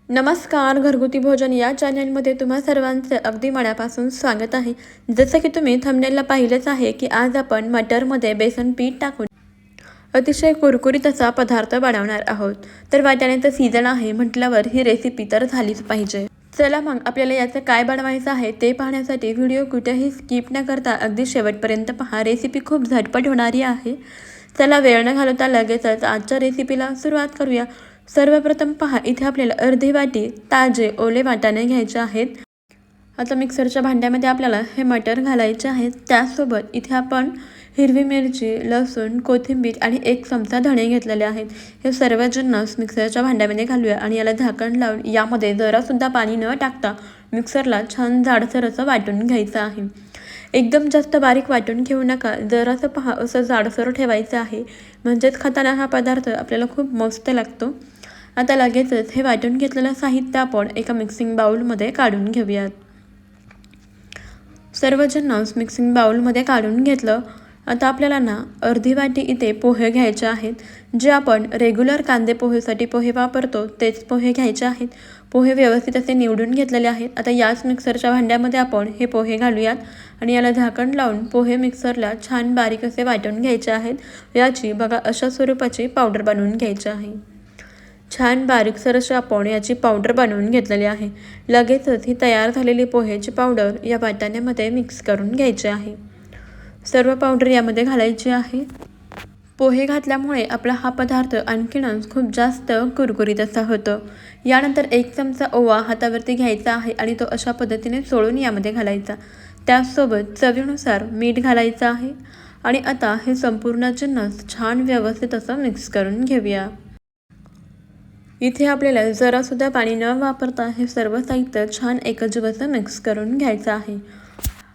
नमस्कार, घरगुती भोजन या चॅनलमध्ये तुम्हा सर्वांचे अगदी मनापासून स्वागत आहे. जसं की तुम्ही थंबनेलला पाहिलंच आहे की आज आपण मटरमध्ये बेसन पीठ टाकून अतिशय कुरकुरीत असा पदार्थ बनवणार आहोत. तर वाटाण्याचं सीझन आहे म्हटल्यावर ही रेसिपी तर झालीच पाहिजे. चला मग आपल्याला याचं काय बनवायचं आहे ते पाहण्यासाठी व्हिडिओ कुठेही स्किप न करता अगदी शेवटपर्यंत पहा. रेसिपी खूप झटपट होणारी आहे. चला वेळ न घालवता लगेचच आजच्या रेसिपीला सुरुवात करूया. सर्वप्रथम पहा, इथे आपल्याला अर्धी वाटी ताजे ओले वाटाणे घ्यायचे आहेत. आता मिक्सरच्या भांड्यामध्ये आपल्याला हे मटर घालायचे आहेत. त्यासोबत इथे आपण हिरवी मिरची, लसूण, कोथिंबीर आणि 1 चमचा धणे घेतलेले आहेत. हे सर्व जिन्नस मिक्सरच्या भांड्यामध्ये घालूया आणि याला झाकण लावून यामध्ये जरासुद्धा पाणी न टाकता मिक्सरला छान जाडसर असं वाटून घ्यायचं आहे. एकदम जास्त बारीक वाटून घेऊ नका, जरासं पहा असं जाडसर ठेवायचं आहे, म्हणजेच खाताना हा पदार्थ आपल्याला खूप मस्त लागतो. आता लगेचच हे वाटून घेतलेलं साहित्य आपण एका मिक्सिंग बाउलमध्ये काढून घेऊयात. सर्व जिन्नस मिक्सिंग बाउलमध्ये काढून घेतलं. आता आपल्याला ना अर्धी वाटी इथे पोहे घ्यायचे आहेत. जे आपण रेग्युलर कांदे पोहेसाठी पोहे वापरतो तेच पोहे घ्यायचे आहेत. पोहे व्यवस्थित असे निवडून घेतलेले आहेत. आता याच मिक्सरच्या भांड्यामध्ये आपण हे पोहे घालूयात आणि याला झाकण लावून पोहे मिक्सरला छान बारीक असे वाटून घ्यायचे आहेत. याची बघा अशा स्वरूपाची पावडर बनवून घ्यायची आहे. छान बारीकसर अशी आपण याची पावडर बनवून घेतलेली आहे. लगेचच ही तयार झालेली पोहेची पावडर या वाटाण्यामध्ये मिक्स करून घ्यायची आहे. सर्व पावडर यामध्ये घालायची आहे. पोहे घातल्यामुळे आपला हा पदार्थ आणखीनच खूप जास्त कुरकुरीत असा होतो. यानंतर 1 चमचा ओवा हातावरती घ्यायचा आहे आणि तो अशा पद्धतीने चोळून यामध्ये घालायचा. त्याचसोबत चवीनुसार मीठ घालायचं आहे आणि आता हे संपूर्ण जिन्नस छान व्यवस्थित असं मिक्स करून घेऊया. इथे आपल्याला जरासुद्धा पाणी न वापरता हे सर्व साहित्य छान एकजीव मिक्स करून घ्यायचं आहे.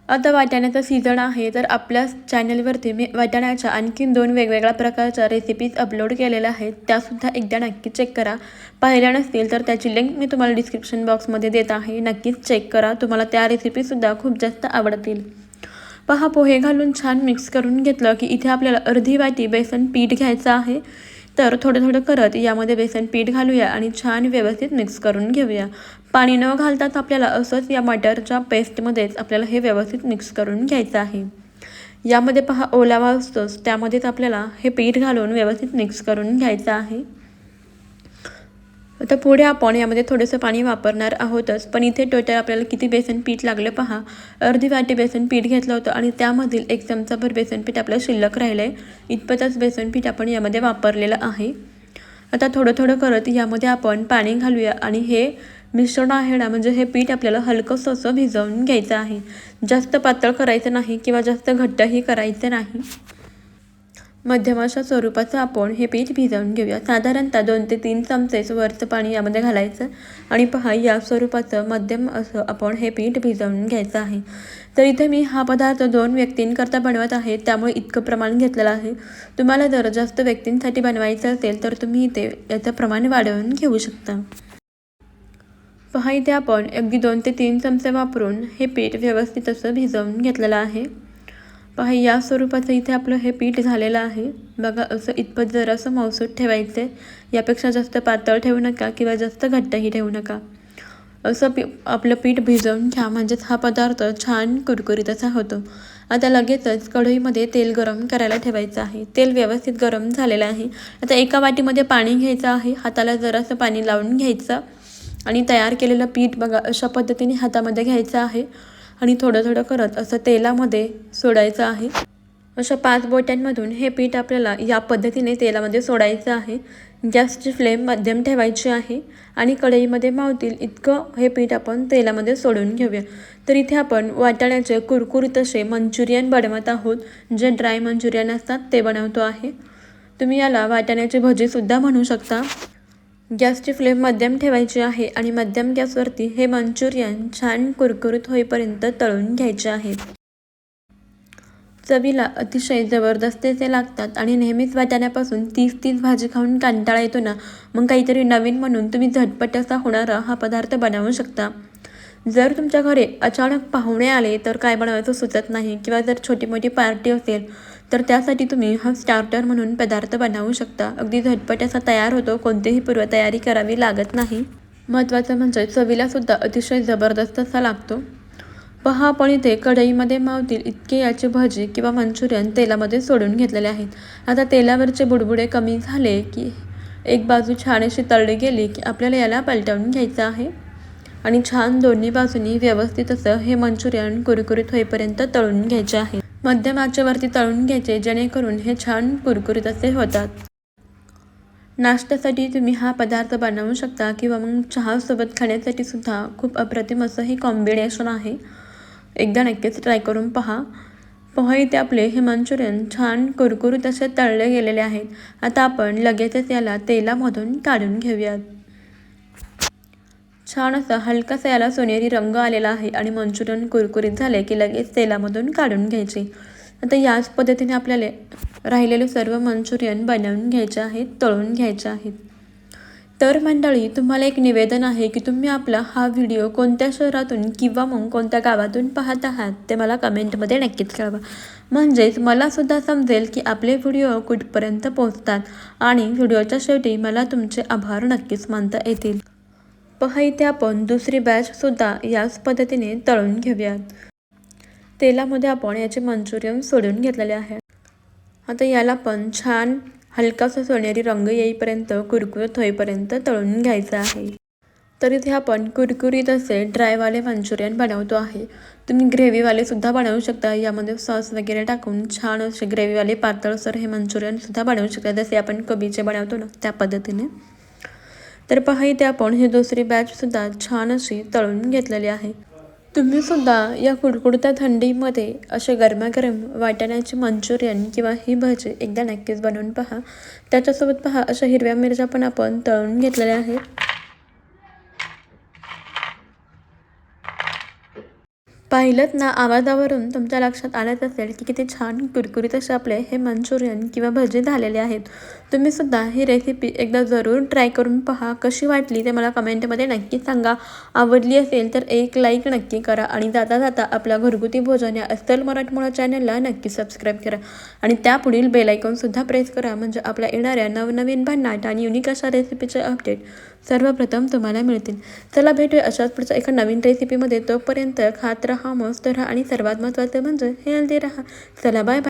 आता वाटाण्याचा सीझन आहे, तर आपल्या चॅनलवरती मी वाटाण्याच्या आणखीन 2 वेगवेगळ्या प्रकारच्या रेसिपीज अपलोड केलेल्या आहेत. त्यासुद्धा एकदा नक्की चेक करा. पाहिल्या नसतील तर त्याची लिंक मी तुम्हाला डिस्क्रिप्शन बॉक्समध्ये देत आहे. नक्कीच चेक करा, तुम्हाला त्या रेसिपीसुद्धा खूप जास्त आवडतील. पहा, पोहे घालून छान मिक्स करून घेतलं की इथे आपल्याला अर्धी वाटी बेसन पीठ घ्यायचं आहे. तर थोडं थोडं करत यामध्ये बेसन पीठ घालूया आणि छान व्यवस्थित मिक्स करून घेऊया. पाणी न घालताच आपल्याला असंच या मटरच्या पेस्टमध्येच आपल्याला हे व्यवस्थित मिक्स करून घ्यायचं आहे. यामध्ये पहा ओलावा असतोच, त्यामध्येच आपल्याला हे पीठ घालून व्यवस्थित मिक्स करून घ्यायचं आहे. आता पुढे आपण यामध्ये थोडंसं पाणी वापरणार आहोतच, पण इथे टोटल आपल्याला किती बेसन पीठ लागलं पहा. अर्धी वाटी बेसन पीठ घेतलं होतं आणि त्यामधील 1 चमचाभर बेसन पीठ आपलं शिल्लक राहिलं आहे. इतपतच बेसन पीठ आपण यामध्ये वापरलेलं आहे. आता थोडं थोडं करत यामध्ये आपण पाणी घालूया आणि हे मिश्रण आहे ना, म्हणजे हे पीठ आपल्याला हलकंसं असं भिजवून घ्यायचं आहे. जास्त पातळ करायचं नाही किंवा जास्त घट्टही करायचं नाही. मध्यम अशा स्वरूपाचं आपण हे पीठ भिजवून घेऊया. साधारणतः 2 ते 3 चमचेच वरचं पाणी यामध्ये घालायचं आणि पहा या स्वरूपाचं मध्यम असं आपण हे पीठ भिजवून घ्यायचं आहे. तर इथे मी हा पदार्थ 2 व्यक्तींकरता बनवत आहे, त्यामुळे इतकं प्रमाण घेतलेलं आहे. तुम्हाला जर जास्त व्यक्तींसाठी बनवायचं असेल तर तुम्ही इथे याचं प्रमाण वाढवून घेऊ शकता. पहा, इथे आपण अगदी 2 ते 3 चमचे वापरून हे पीठ व्यवस्थित असं भिजवून घेतलेलं आहे. पहा या स्वरूपाचं इथे आपलं हे पीठ झालेलं आहे. बघा असं इतपत जरासं मऊसूत ठेवायचं आहे. यापेक्षा जास्त पातळ ठेवू नका किंवा जास्त घट्टही ठेवू नका. असं आपलं पीठ भिजवून घ्या, म्हणजेच हा पदार्थ छान कुरकुरीत असा होतो. आता लगेचच कढईमध्ये तेल गरम करायला ठेवायचं आहे. तेल व्यवस्थित गरम झालेलं आहे. आता एका वाटीमध्ये पाणी घ्यायचं आहे. हाताला जरासं पाणी लावून घ्यायचं आणि तयार केलेलं पीठ बघा अशा पद्धतीने हातामध्ये घ्यायचं आहे आणि थोडं थोडं करत असं तेलामध्ये सोडायचं आहे. अशा 5 बोटांमधून हे पीठ आपल्याला या पद्धतीने तेलामध्ये सोडायचं आहे. गॅसची फ्लेम मध्यम ठेवायची आहे आणि कढईमध्ये मावतील इतकं हे पीठ आपण तेलामध्ये सोडून घेऊया. तर इथे आपण वाटाण्याचे कुरकुरीत असे मंचुरियन बनवत आहोत. जे ड्राय मंचुरियन असतात ते बनवतो आहे. तुम्ही याला वाटाण्याची भजीसुद्धा म्हणू शकता. गॅसची फ्लेम मध्यम ठेवायची आहे आणि मध्यम गॅसवरती हे मंचुरियन छान कुरकुरीत होईपर्यंत तळून घ्यायचे आहेत. चवीला अतिशय जबरदस्त असे लागतात आणि नेहमीच वाटाण्यापासून तीच भाजी खाऊन कंटाळा येतो ना, मग काहीतरी नवीन म्हणून तुम्ही झटपट असा होणारा हा पदार्थ बनवू शकता. जर तुमच्या घरी अचानक पाहुणे आले तर काय बनवायचं सुचत नाही किंवा जर छोटी मोठी पार्टी असेल तर त्यासाठी तुम्ही हा स्टार्टर म्हणून पदार्थ बनवू शकता. अगदी झटपट असा तयार होतो, कोणतीही पूर्वतयारी करावी लागत नाही. महत्त्वाचं म्हणजे चवीलासुद्धा अतिशय जबरदस्त असा लागतो. पहा आपण इथे कढईमध्ये मावतील इतके याची भजी किंवा मंचुरियन तेलामध्ये सोडून घेतलेले आहेत. आता तेलावरचे बुडबुडे कमी झाले की एक बाजू छान अशी तळली गेली की आपल्याला याला पलटवून घ्यायचं आहे आणि छान दोन्ही बाजूनी व्यवस्थित असं हे मंचुरियन कुरकुरीत होईपर्यंत तळून घ्यायचे आहे. मध्यम आचेवरती तळून घ्यायचे जेणेकरून हे छान कुरकुरीत असे होतात. नाश्त्यासाठी तुम्ही हा पदार्थ बनवू शकता किंवा मग चहासोबत खाण्यासाठी सुद्धा खूप अप्रतिम असं हे कॉम्बिनेशन आहे. एकदा नक्कीच ट्राय करून पहा. पोहा इथे आपले हे मंचुरियन छान कुरकुरीत असे तळले गेलेले आहेत. आता आपण लगेचच याला तेलामधून काढून घेऊयात. छान असा हलकासा याला सोनेरी रंग आलेला आहे आणि मंचुरियन कुरकुरीत झाले की लगेच तेलामधून काढून घ्यायचे. आता याच पद्धतीने आपल्याला राहिलेले सर्व मंचुरियन बनवून घ्यायचे आहेत, तळून घ्यायचे आहेत. तर मंडळी, तुम्हाला एक निवेदन आहे की तुम्ही आपला हा व्हिडिओ कोणत्या शहरातून किंवा मग कोणत्या गावातून पाहत आहात ते मला कमेंटमध्ये नक्कीच कळवा. म्हणजेच मलासुद्धा समजेल की आपले व्हिडिओ कुठपर्यंत पोहोचतात आणि व्हिडिओच्या शेवटी मला तुमचे आभार नक्कीच मानता येतील. पहा इथे आपण दुसरी बॅचसुद्धा याच पद्धतीने तळून घेऊयात. तेलामध्ये आपण याचे मंचुरियन सोडून घेतलेले आहे. आता याला पण छान हलकासा सोनेरी रंग येईपर्यंत कुरकुरीत होईपर्यंत तळून घ्यायचं आहे. तर इथे आपण कुरकुरीत असे ड्रायवाले मंचुरियन बनवतो आहे. तुम्ही ग्रेव्हीवाले सुद्धा बनवू शकता. यामध्ये सॉस वगैरे टाकून छान असे ग्रेव्हीवाले पातळसर हे मंचुरियन सुद्धा बनवू शकता, जसे आपण कोबीचे बनवतो ना त्या पद्धतीने. तर पहा इथे आपण ही दुसरी बॅचसुद्धा छान अशी तळून घेतलेली आहे. तुम्ही सुद्धा या कुडकुडत्या थंडीमध्ये असे गरमागरम वाटाण्याचे मंचुरियन किंवा ही भजी एकदा नक्कीच बनवून पहा. त्याच्यासोबत पहा अशा हिरव्या मिरच्या पण आपण तळून घेतलेल्या आहेत. पाहिलंत ना, आवाजावरून तुमच्या लक्षात आलंच असेल की किती छान कुरकुरीत असे आपले हे मंचुरियन किंवा भजी झालेले आहेत. तुम्ही सुद्धा ही रेसिपी एकदा जरूर ट्राय करून पहा. कशी वाटली ते मला कमेंटमध्ये नक्की सांगा. आवडली असेल तर एक लाईक नक्की करा आणि जाता जाता आपल्या घरगुती भोजन या अस्सल मराठमोळा चॅनलला नक्की सबस्क्राईब करा आणि त्यापुढील बेल आयकॉनसुद्धा प्रेस करा, म्हणजे आपल्या येणाऱ्या नवनवीन भन्नाट आणि युनिक अशा रेसिपीचे अपडेट सर्वप्रथम तुम्हाला मिळतील. चला भेटूया अशाच पुढच्या एका नवीन रेसिपीमध्ये. तोपर्यंत खात राहा, मस्त राहा आणि सर्वात महत्त्वाचं म्हणजे हेल्दी राहा. चला बाय बाय.